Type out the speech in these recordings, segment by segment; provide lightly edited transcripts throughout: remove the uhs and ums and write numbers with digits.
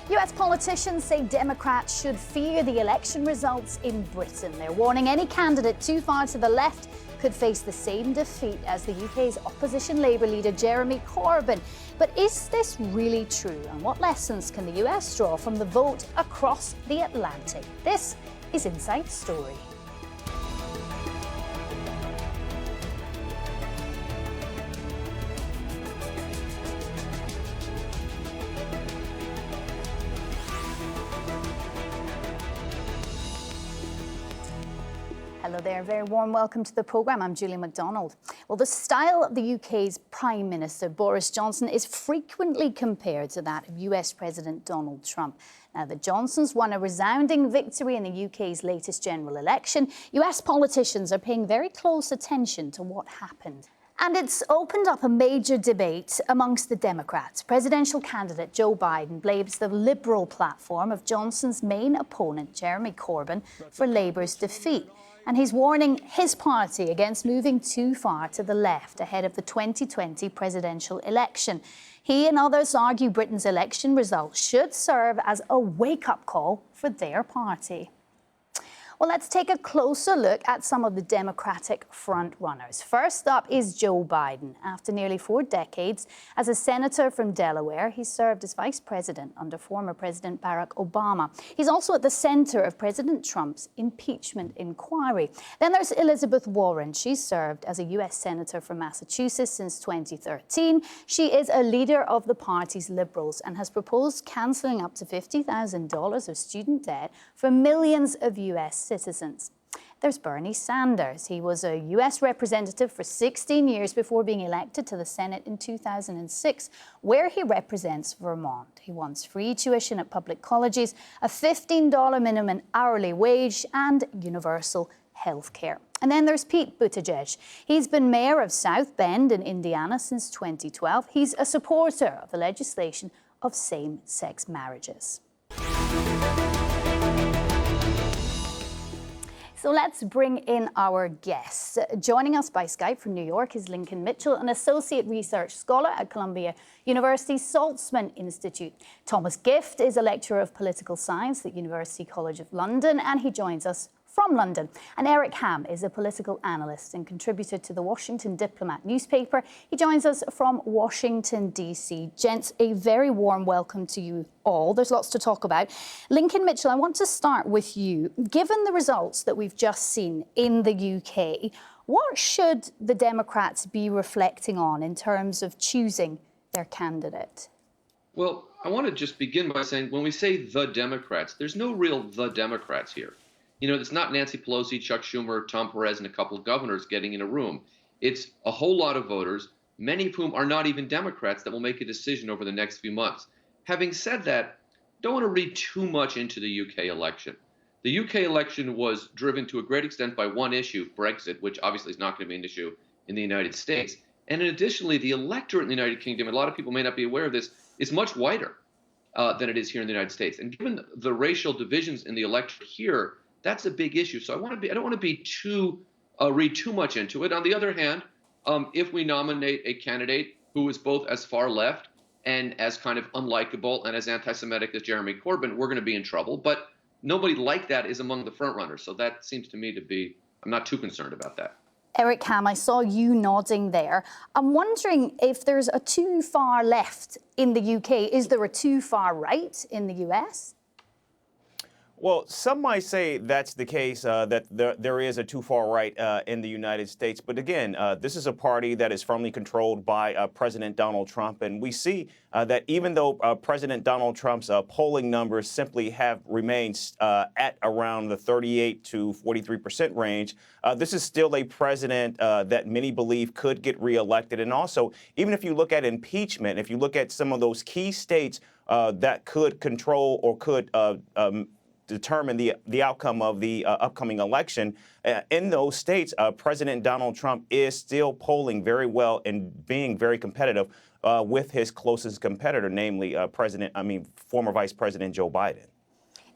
US politicians say Democrats should fear the election results in Britain. They're warning any candidate too far to the left could face the same defeat as the UK's opposition Labour leader Jeremy Corbyn. But is this really true? And what lessons can the US draw from the vote across the Atlantic? This is Inside Story. Hello there, very warm welcome to the programme. I'm Julie MacDonald. Well, the style of the UK's Prime Minister, Boris Johnson, is frequently compared to that of US President Donald Trump. Now, the Johnsons won a resounding victory in the UK's latest general election. US politicians are paying very close attention to what happened. And it's opened up a major debate amongst the Democrats. Presidential candidate Joe Biden blames the Liberal platform of Johnson's main opponent, Jeremy Corbyn, for Labour's defeat. And he's warning his party against moving too far to the left ahead of the 2020 presidential election. He and others argue Britain's election results should serve as a wake-up call for their party. Well, let's take a closer look at some of the Democratic frontrunners. First up is Joe Biden. After nearly 4 decades as a senator from Delaware, he served as vice president under former President Barack Obama. He's also at the center of President Trump's impeachment inquiry. Then there's Elizabeth Warren. She's served as a U.S. senator from Massachusetts since 2013. She is a leader of the party's Liberals and has proposed cancelling up to $50,000 of student debt for millions of U.S. citizens. There's Bernie Sanders. He was a US representative for 16 years before being elected to the Senate in 2006, where he represents Vermont. He wants free tuition at public colleges, a $15 minimum hourly wage, and universal health care. And then there's Pete Buttigieg. He's been mayor of South Bend in Indiana since 2012. He's a supporter of the legislation of same-sex marriages. So let's bring in our guests. Joining us by Skype from New York is Lincoln Mitchell, an associate research scholar at Columbia University's Saltzman Institute. Thomas Gift is a lecturer of political science at University College of London, and he joins us from London. And Eric Ham is a political analyst and contributor to the Washington Diplomat newspaper. He joins us from Washington, D.C. Gents, a very warm welcome to you all. There's lots to talk about. Lincoln Mitchell, I want to start with you. Given the results that we've just seen in the UK, what should the Democrats be reflecting on in terms of choosing their candidate? Well, I want to just begin by saying when we say the Democrats, there's no real the Democrats here. You know, it's not Nancy Pelosi, Chuck Schumer, Tom Perez, and a couple of governors getting in a room. It's a whole lot of voters, many of whom are not even Democrats, that will make a decision over the next few months. Having said that, don't want to read too much into the UK election. The UK election was driven to a great extent by one issue, Brexit, which obviously is not going to be an issue in the United States. And additionally, the electorate in the United Kingdom, and a lot of people may not be aware of this, is much wider than it is here in the United States. And given the racial divisions in the electorate here, that's a big issue. So I don't want to be read too much into it. On the other hand, if we nominate a candidate who is both as far left and as kind of unlikable and as anti-Semitic as Jeremy Corbyn, we're going to be in trouble. But nobody like that is among the front runners. So that seems to me to be, I'm not too concerned about that. Eric Ham, I saw you nodding there. I'm wondering if there's a too far left in the UK. Is there a too far right in the US? Well, some might say that's the case, that there is a too far right in the United States. But again, this is a party that is firmly controlled by President Donald Trump. And we see that even though President Donald Trump's polling numbers simply have remained at around the 38 to 43% range, this is still a president that many believe could get reelected. And also, even if you look at impeachment, if you look at some of those key states that could control or could determine the outcome of the upcoming election. In those states, President Donald Trump is still polling very well and being very competitive with his closest competitor, namely former Vice President Joe Biden.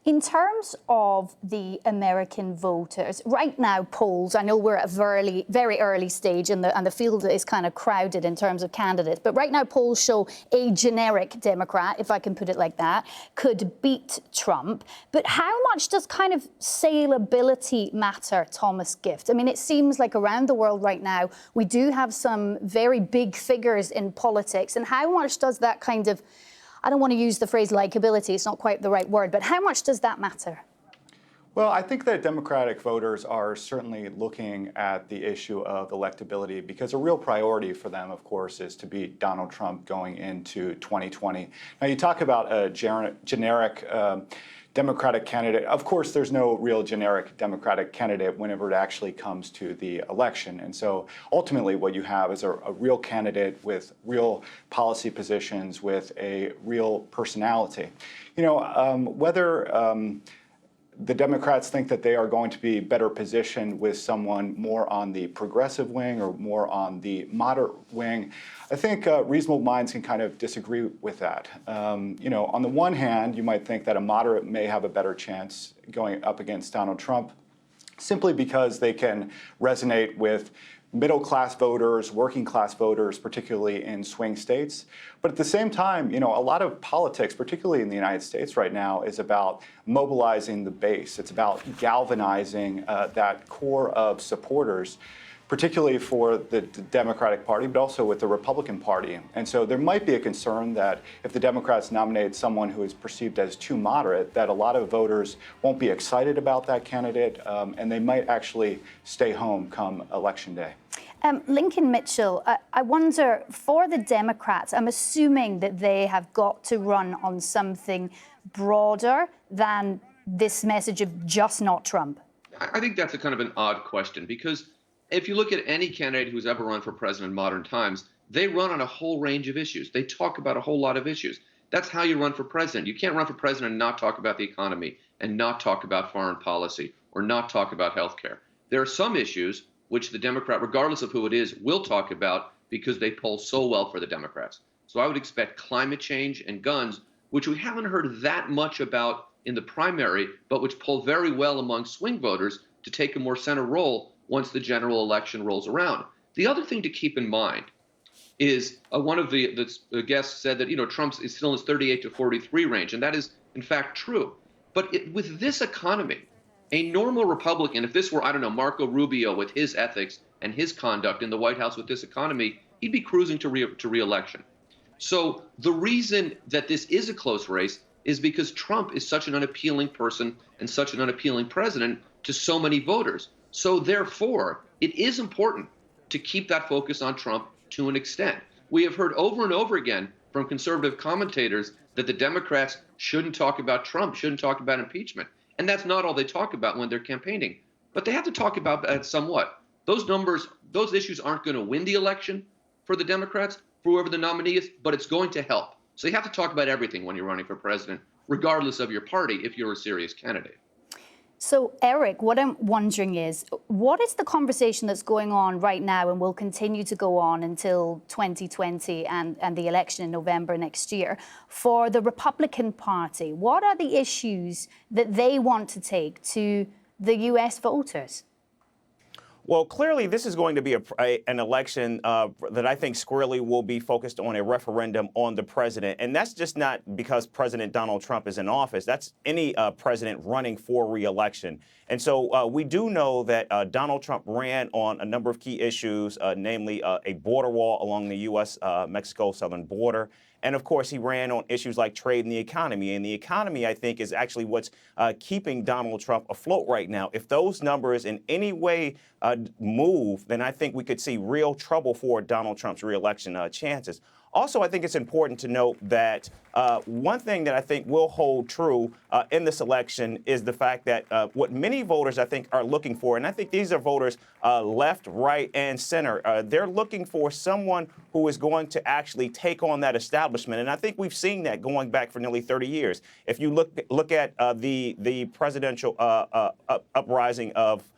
In terms of the American voters, right now polls, I know we're at a very early stage and the field is kind of crowded in terms of candidates, but right now polls show a generic Democrat, if I can put it like that, could beat Trump. But how much does kind of saleability matter, Thomas Gift? I mean, it seems like around the world right now, we do have some very big figures in politics. And how much does that kind of, I don't want to use the phrase likability, it's not quite the right word, but how much does that matter? Well, I think that Democratic voters are certainly looking at the issue of electability because a real priority for them, of course, is to beat Donald Trump going into 2020. Now, you talk about a generic Democratic candidate. Of course, there's no real generic Democratic candidate whenever it actually comes to the election. And so ultimately what you have is a real candidate with real policy positions, with a real personality. You know, whether the Democrats think that they are going to be better positioned with someone more on the progressive wing or more on the moderate wing, I think reasonable minds can kind of disagree with that. You know, on the one hand, you might think that a moderate may have a better chance going up against Donald Trump simply because they can resonate with middle-class voters, working-class voters, particularly in swing states. But at the same time, you know, a lot of politics, particularly in the United States right now, is about mobilizing the base. It's about galvanizing that core of supporters, particularly for the Democratic Party, but also with the Republican Party. And so there might be a concern that if the Democrats nominate someone who is perceived as too moderate, that a lot of voters won't be excited about that candidate, and they might actually stay home come Election Day. Lincoln Mitchell, I wonder, for the Democrats, I'm assuming that they have got to run on something broader than this message of just not Trump. I think that's a kind of an odd question because if you look at any candidate who's ever run for president in modern times, they run on a whole range of issues. They talk about a whole lot of issues. That's how you run for president. You can't run for president and not talk about the economy and not talk about foreign policy or not talk about health care. There are some issues which the Democrat, regardless of who it is, will talk about because they poll so well for the Democrats. So I would expect climate change and guns, which we haven't heard that much about in the primary, but which poll very well among swing voters, to take a more center role once the general election rolls around. The other thing to keep in mind is one of the guests said that, you know, Trump is still in his 38 to 43 range, and that is, in fact, true. But with this economy, a normal Republican, if this were, I don't know, Marco Rubio with his ethics and his conduct in the White House with this economy, he'd be cruising to re-election. So the reason that this is a close race is because Trump is such an unappealing person and such an unappealing president to so many voters. So therefore, it is important to keep that focus on Trump to an extent. We have heard over and over again from conservative commentators that the Democrats shouldn't talk about Trump, shouldn't talk about impeachment. And that's not all they talk about when they're campaigning. But they have to talk about that somewhat. Those numbers, those issues aren't going to win the election for the Democrats, for whoever the nominee is, but it's going to help. So you have to talk about everything when you're running for president, regardless of your party, if you're a serious candidate. So, Eric, what I'm wondering is, what is the conversation that's going on right now and will continue to go on until 2020 and the election in November next year for the Republican Party? What are the issues that they want to take to the US voters? Well, clearly, this is going to be an election that I think squarely will be focused on a referendum on the president. And that's just not because President Donald Trump is in office. That's any president running for re-election. And so we do know that Donald Trump ran on a number of key issues, namely a border wall along the U.S.-Mexico southern border. And of course, he ran on issues like trade and the economy. And the economy, I think, is actually what's keeping Donald Trump afloat right now. If those numbers in any way move, then I think we could see real trouble for Donald Trump's reelection chances. Also, I think it's important to note that one thing that I think will hold true in this election is the fact that what many voters, I think, are looking for, and I think these are voters left, right, and center, they're looking for someone who is going to actually take on that establishment. And I think we've seen that going back for nearly 30 years. If you look at the presidential uprising of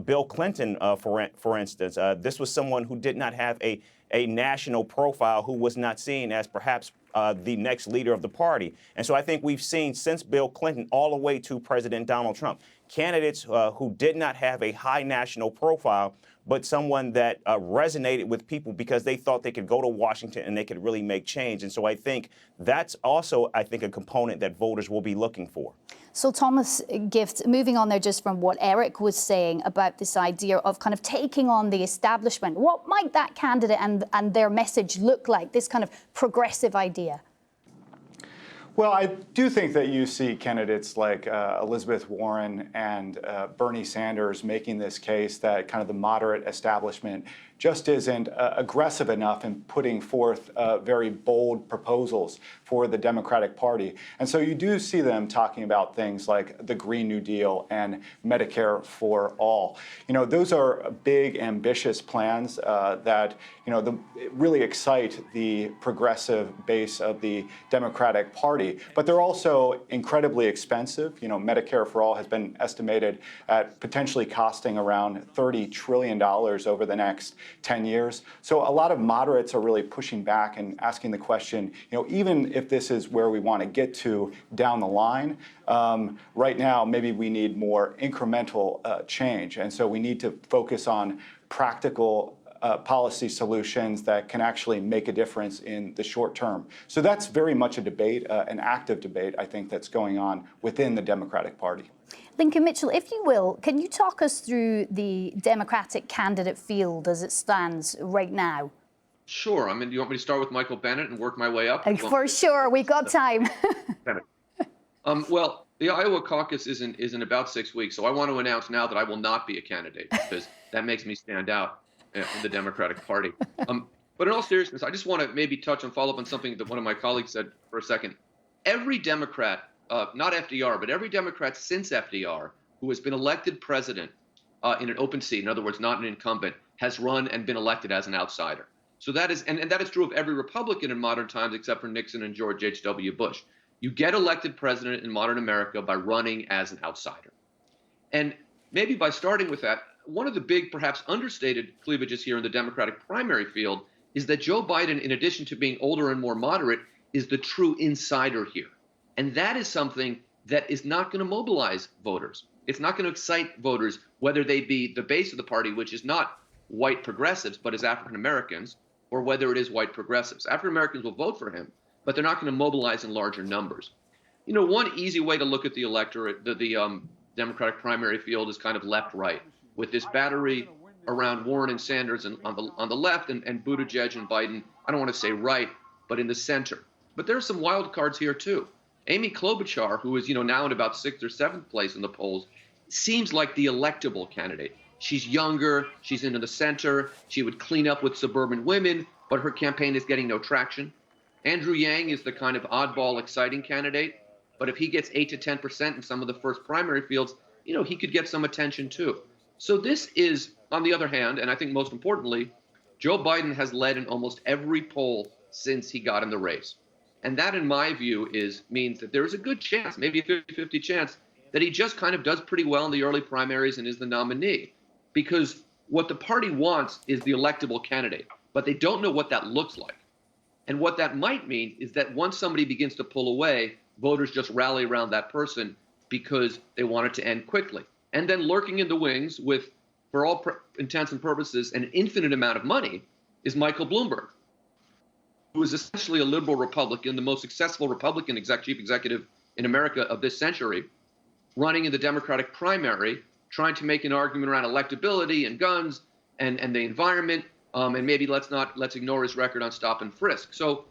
Bill Clinton, for instance, this was someone who did not have a national profile, who was not seen as perhaps the next leader of the party. And so I think we've seen since Bill Clinton all the way to President Donald Trump, candidates who did not have a high national profile, but someone that resonated with people because they thought they could go to Washington and they could really make change. And so I think that's also, I think, a component that voters will be looking for. So Thomas Gift, moving on there just from what Eric was saying about this idea of kind of taking on the establishment, what might that candidate and their message look like, this kind of progressive idea? Well, I do think that you see candidates like Elizabeth Warren and Bernie Sanders making this case that kind of the moderate establishment just isn't aggressive enough in putting forth very bold proposals for the Democratic Party. And so you do see them talking about things like the Green New Deal and Medicare for all. You know, those are big, ambitious plans that, you know, really excite the progressive base of the Democratic Party. But they're also incredibly expensive. You know, Medicare for all has been estimated at potentially costing around $30 trillion over the next 10 years. So a lot of moderates are really pushing back and asking the question, you know, even if this is where we want to get to down the line, right now, maybe we need more incremental change. And so we need to focus on practical policy solutions that can actually make a difference in the short term. So that's very much a debate, an active debate, I think, that's going on within the Democratic Party. Lincoln Mitchell, if you will, can you talk us through the Democratic candidate field as it stands right now? Sure. I mean, do you want me to start with Michael Bennet and work my way up? For sure. We've got time. Well, the Iowa caucus is in about 6 weeks, so I want to announce now that I will not be a candidate because that makes me stand out in the Democratic Party. But in all seriousness, I just want to maybe touch and follow up on something that one of my colleagues said for a second. Every Democrat, not FDR, but every Democrat since FDR who has been elected president in an open seat, in other words, not an incumbent, has run and been elected as an outsider. So that is, and that is true of every Republican in modern times except for Nixon and George H.W. Bush. You get elected president in modern America by running as an outsider. And maybe by starting with that, one of the big, perhaps understated cleavages here in the Democratic primary field is that Joe Biden, in addition to being older and more moderate, is the true insider here. And that is something that is not going to mobilize voters. It's not going to excite voters, whether they be the base of the party, which is not white progressives, but is African Americans, or whether it is white progressives. African Americans will vote for him, but they're not going to mobilize in larger numbers. You know, one easy way to look at the electorate, the Democratic primary field is kind of left-right, with this battery around Warren and Sanders and on the left and Buttigieg and Biden, I don't want to say right, but in the center. But there are some wild cards here too. Amy Klobuchar, who is, you know, now in about 6th or 7th place in the polls, seems like the electable candidate. She's younger, she's into the center, she would clean up with suburban women, but her campaign is getting no traction. Andrew Yang is the kind of oddball, exciting candidate, but if he gets 8 to 10% in some of the first primary fields, you know, he could get some attention too. So this is, on the other hand, and I think most importantly, Joe Biden has led in almost every poll since he got in the race. And that, in my view, means that there is a good chance, maybe a 50-50 chance, that he just kind of does pretty well in the early primaries and is the nominee. Because what the party wants is the electable candidate, but they don't know what that looks like. And what that might mean is that once somebody begins to pull away, voters just rally around that person because they want it to end quickly. And then lurking in the wings with, for all intents and purposes, an infinite amount of money is Michael Bloomberg, who is essentially a liberal Republican, the most successful Republican chief executive in America of this century, running in the Democratic primary, trying to make an argument around electability and guns and the environment, and maybe let's ignore his record on stop and frisk. So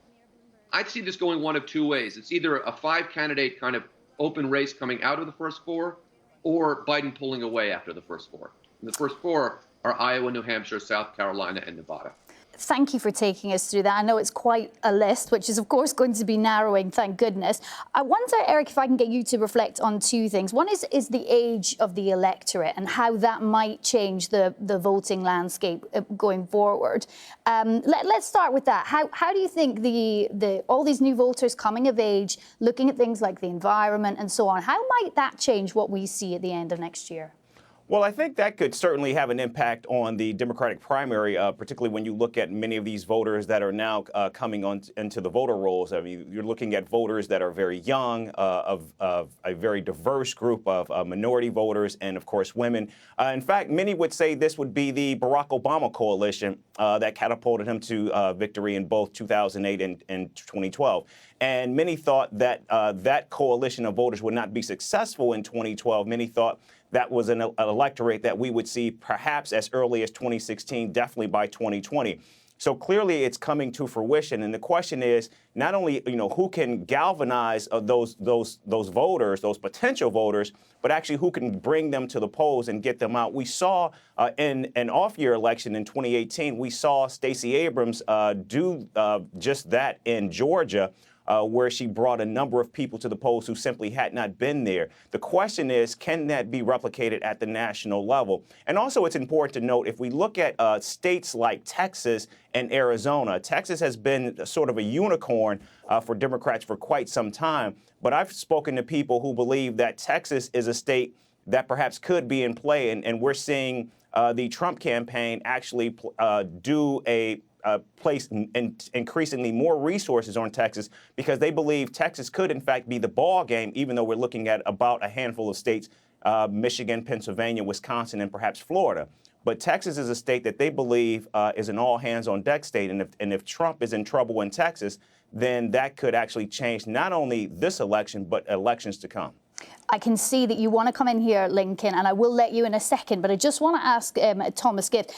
I see this going one of two ways. It's either a 5-candidate kind of open race coming out of the first 4, or Biden pulling away after the first 4. And the first 4 are Iowa, New Hampshire, South Carolina, and Nevada. Thank you for taking us through that. I know it's quite a list, which is, of course, going to be narrowing, thank goodness. I wonder, Eric, if I can get you to reflect on 2 things. One is the age of the electorate and how that might change the voting landscape going forward. Let's start with that. How do you think all these new voters coming of age, looking at things like the environment and so on, how might that change what we see at the end of next year? Well, I think that could certainly have an impact on the Democratic primary, particularly when you look at many of these voters that are now coming on into the voter rolls. I mean, you're looking at voters that are very young, of a very diverse group of minority voters, and of course, women. In fact, many would say this would be the Barack Obama coalition that catapulted him to victory in both 2008 and 2012. And many thought that that coalition of voters would not be successful in 2012. Many thought that was an electorate that we would see perhaps as early as 2016, definitely by 2020. So clearly it's coming to fruition. And the question is not only, who can galvanize those voters, those potential voters, but actually who can bring them to the polls and get them out. We saw in an off-year election in 2018, we saw Stacey Abrams do just that in Georgia, where she brought a number of people to the polls who simply had not been there. The question is, can that be replicated at the national level? And also, it's important to note, if we look at states like Texas and Arizona, Texas has been sort of a unicorn for Democrats for quite some time. But I've spoken to people who believe that Texas is a state that perhaps could be in play. And we're seeing the Trump campaign actually place increasingly more resources on Texas because they believe Texas could, in fact, be the ball game, even though we're looking at about a handful of states, Michigan, Pennsylvania, Wisconsin, and perhaps Florida. But Texas is a state that they believe is an all-hands-on-deck state. And if Trump is in trouble in Texas, then that could actually change not only this election, but elections to come. I can see that you want to come in here, Lincoln, and I will let you in a second, but I just want to ask Thomas Gift,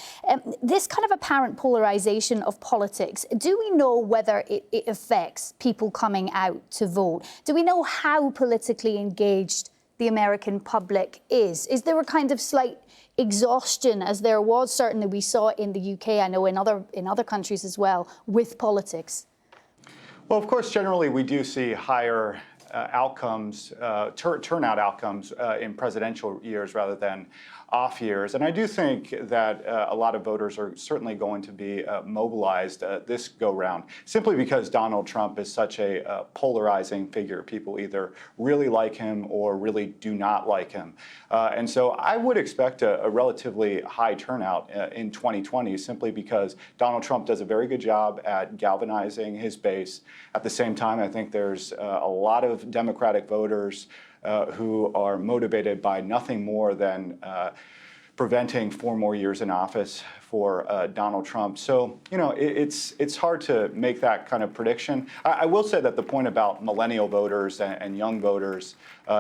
this kind of apparent polarization of politics, do we know whether it affects people coming out to vote? Do we know how politically engaged the American public is? Is there a kind of slight exhaustion, as there was, certainly we saw in the UK, I know in other countries as well, with politics? Well, of course, generally we do see higher turnout outcomes in presidential years rather than off years. And I do think that a lot of voters are certainly going to be mobilized this go round, simply because Donald Trump is such a polarizing figure. People either really like him or really do not like him. And so I would expect a relatively high turnout in 2020, simply because Donald Trump does a very good job at galvanizing his base. At the same time, I think there's a lot of Democratic voters who are motivated by nothing more than preventing 4 more years in office for Donald Trump. So, it's hard to make that kind of prediction. I will say that the point about millennial voters and young voters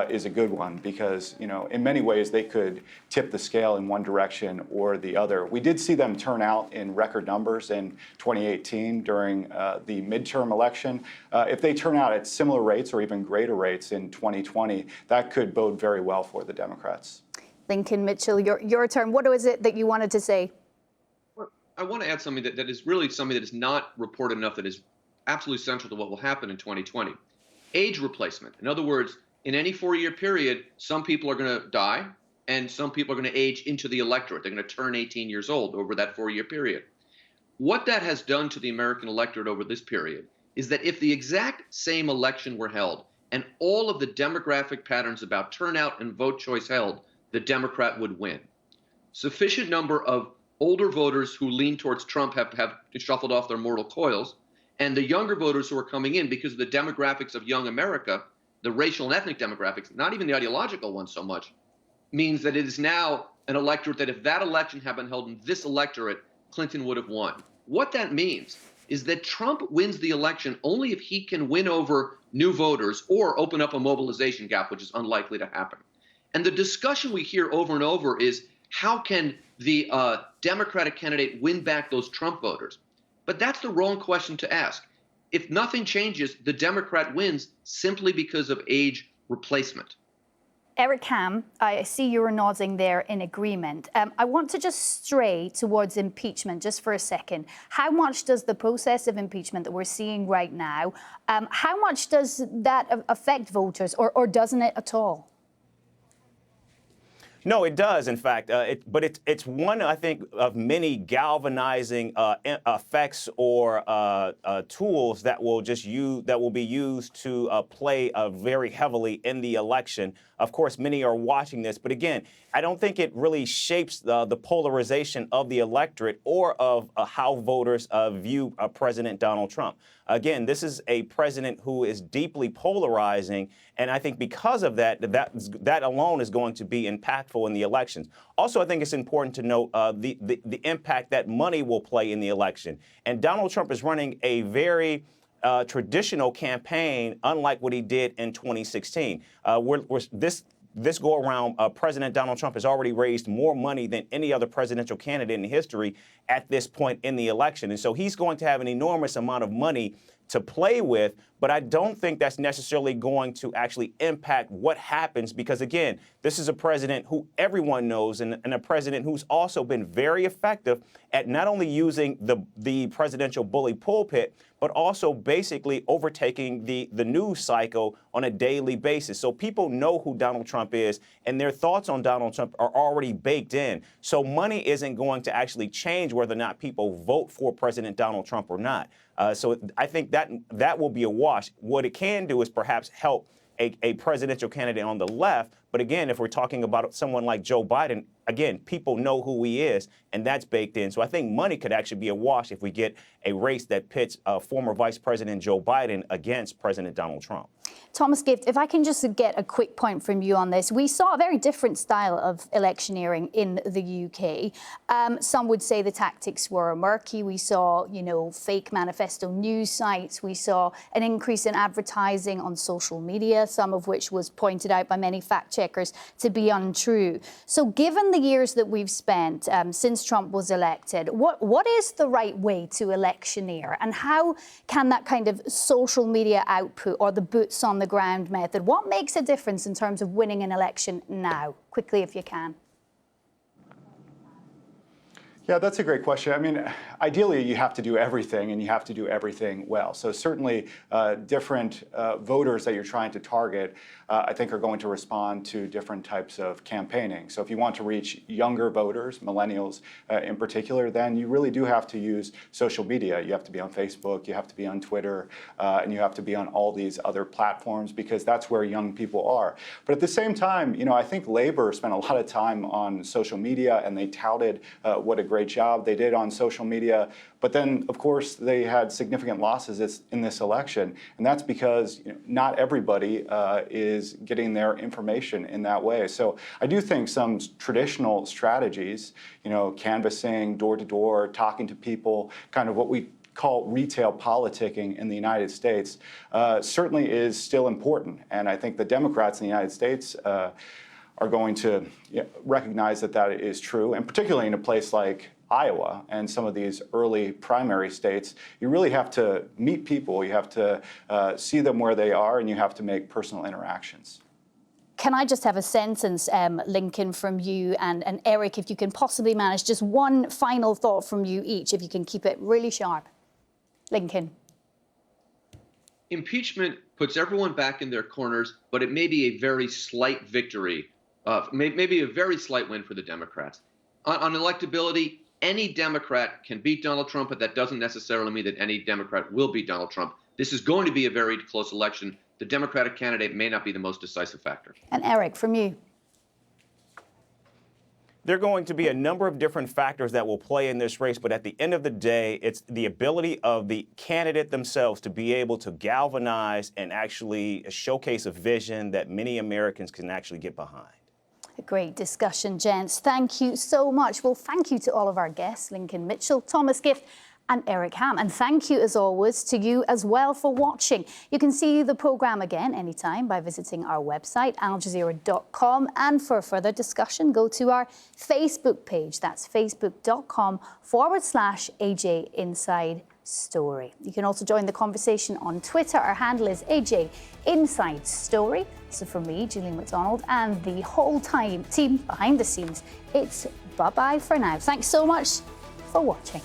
is a good one because, in many ways they could tip the scale in one direction or the other. We did see them turn out in record numbers in 2018 during the midterm election. If they turn out at similar rates or even greater rates in 2020, that could bode very well for the Democrats. Lincoln Mitchell, your turn. What was it that you wanted to say? I want to add something that is really something that is not reported enough, that is absolutely central to what will happen in 2020. Age replacement. In other words, in any 4-year period, some people are going to die and some people are going to age into the electorate. They're going to turn 18 years old over that 4-year period. What that has done to the American electorate over this period is that if the exact same election were held and all of the demographic patterns about turnout and vote choice held, the Democrat would win. Sufficient number of older voters who lean towards Trump have shuffled off their mortal coils, and the younger voters who are coming in because of the demographics of young America, the racial and ethnic demographics, not even the ideological ones so much, means that it is now an electorate that if that election had been held in this electorate, Clinton would have won. What that means is that Trump wins the election only if he can win over new voters or open up a mobilization gap, which is unlikely to happen. And the discussion we hear over and over is, how can the Democratic candidate win back those Trump voters? But that's the wrong question to ask. If nothing changes, the Democrat wins simply because of age replacement. Eric Ham, I see you were nodding there in agreement. I want to just stray towards impeachment just for a second. How much does the process of impeachment that we're seeing right now, how much does that affect voters, or doesn't it at all? No, it does, in fact. But it's one, I think, of many galvanizing effects or tools that will be used to play very heavily in the election. Of course, many are watching this, but again, I don't think it really shapes the polarization of the electorate or of how voters view President Donald Trump. Again, this is a president who is deeply polarizing, and I think because of that alone is going to be impactful in the elections. Also, I think it's important to note the impact that money will play in the election. And Donald Trump is running a very traditional campaign, unlike what he did in 2016. This go around, President Donald Trump has already raised more money than any other presidential candidate in history at this point in the election. And so he's going to have an enormous amount of money to play with, but I don't think that's necessarily going to actually impact what happens because, again, this is a president who everyone knows and a president who's also been very effective at not only using the presidential bully pulpit, but also basically overtaking the news cycle on a daily basis. So people know who Donald Trump is, and their thoughts on Donald Trump are already baked in. So money isn't going to actually change whether or not people vote for President Donald Trump or not. So I think that will be a wash. What it can do is perhaps help a presidential candidate on the left. But again, if we're talking about someone like Joe Biden, again, people know who he is, and that's baked in. So I think money could actually be a wash if we get a race that pits former Vice President Joe Biden against President Donald Trump. Thomas Gift, if I can just get a quick point from you on this. We saw a very different style of electioneering in the UK. Some would say the tactics were murky. We saw, fake manifesto news sites. We saw an increase in advertising on social media, some of which was pointed out by many fact checkers to be untrue. So given the years that we've spent since Trump was elected, what is the right way to electioneer? And how can that kind of social media output or the boots on the ground method, what makes a difference in terms of winning an election now? Quickly, if you can. Yeah, that's a great question. I mean, ideally, you have to do everything, and you have to do everything well. So certainly, different voters that you're trying to target, I think, are going to respond to different types of campaigning. So if you want to reach younger voters, millennials in particular, then you really do have to use social media. You have to be on Facebook, you have to be on Twitter, and you have to be on all these other platforms because that's where young people are. But at the same time, I think Labor spent a lot of time on social media, and they touted what a great job they did on social media. But then, of course, they had significant losses in this election. And that's because not everybody is getting their information in that way. So I do think some traditional strategies, canvassing, door-to-door, talking to people, kind of what we call retail politicking in the United States, certainly is still important. And I think the Democrats in the United States are going to recognize that is true, and particularly in a place like Iowa and some of these early primary states, you really have to meet people, you have to see them where they are, and you have to make personal interactions. Can I just have a sentence, Lincoln, from you and Eric, if you can possibly manage just one final thought from you each, if you can keep it really sharp. Lincoln. Impeachment puts everyone back in their corners, but it may be a very slight victory, maybe a very slight win for the Democrats. On electability, any Democrat can beat Donald Trump, but that doesn't necessarily mean that any Democrat will beat Donald Trump. This is going to be a very close election. The Democratic candidate may not be the most decisive factor. And Eric, from you. There are going to be a number of different factors that will play in this race, but at the end of the day, it's the ability of the candidate themselves to be able to galvanize and actually showcase a vision that many Americans can actually get behind. A great discussion, gents. Thank you so much. Well, thank you to all of our guests, Lincoln Mitchell, Thomas Gift, and Eric Ham. And thank you, as always, to you as well for watching. You can see the programme again anytime by visiting our website, aljazeera.com. And for further discussion, go to our Facebook page. That's facebook.com/AJ Inside Story. You can also join the conversation on Twitter. Our handle is AJ Inside Story. So for me, Julian MacDonald, and the whole team behind the scenes, it's bye-bye for now. Thanks so much for watching.